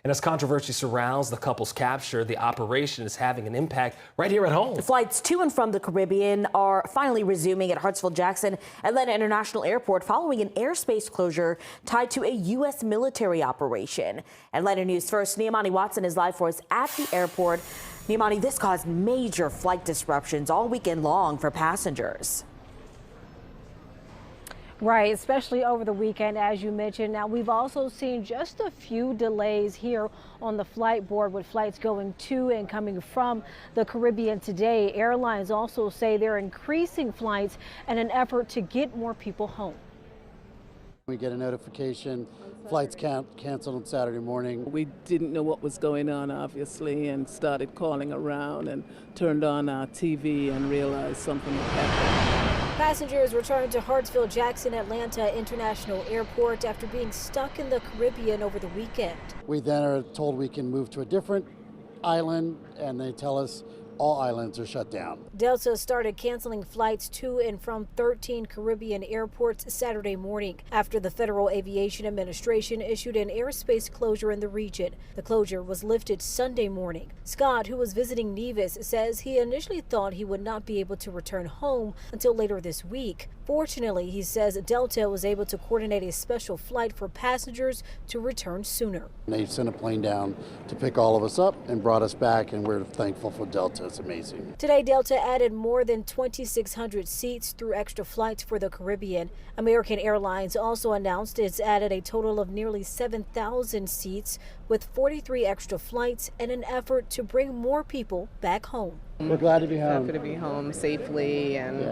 And as controversy surrounds the couple's capture, the operation is having an impact right here at home. The flights to and from the Caribbean are finally resuming at Hartsfield-Jackson Atlanta International Airport following an airspace closure tied to a U.S. military operation. Atlanta News First, Niamani Watson is live for us at the airport. Niamani, this caused major flight disruptions all weekend long for passengers. Right, especially over the weekend, as you mentioned. Now, we've also seen just a few delays here on the flight board with flights going to and coming from the Caribbean today. Airlines also say they're increasing flights in an effort to get more people home. We get a notification, flights canceled on Saturday morning. We didn't know what was going on, obviously, and started calling around and turned on our TV and realized something had happened. Passengers returned to Hartsfield-Jackson Atlanta International Airport after being stuck in the Caribbean over the weekend. We then are told we can move to a different island, and they tell us all islands are shut down. Delta started canceling flights to and from 13 Caribbean airports Saturday morning after the Federal Aviation Administration issued an airspace closure in the region. The closure was lifted Sunday morning. Scott, who was visiting Nevis, says he initially thought he would not be able to return home until later this week. Fortunately, he says Delta was able to coordinate a special flight for passengers to return sooner. They sent a plane down to pick all of us up and brought us back, and we're thankful for Delta. It's amazing. Today, Delta added more than 2,600 seats through extra flights for the Caribbean. American Airlines also announced it's added a total of nearly 7,000 seats with 43 extra flights in an effort to bring more people back home. We're glad to be home. Happy to be home safely, and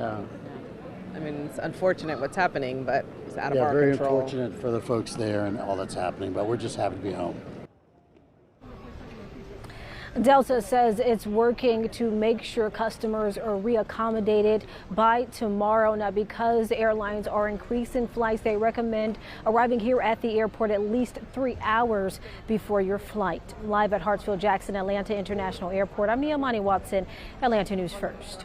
I mean, it's unfortunate what's happening, but it's out of our very control. unfortunate for the folks there and all that's happening, but we're just happy to be home. Delta says it's working to make sure customers are reaccommodated by tomorrow. Now, because airlines are increasing flights, they recommend arriving here at the airport at least 3 hours before your flight. Live at Hartsfield-Jackson Atlanta International Airport, I'm Niamani Watson, Atlanta News First.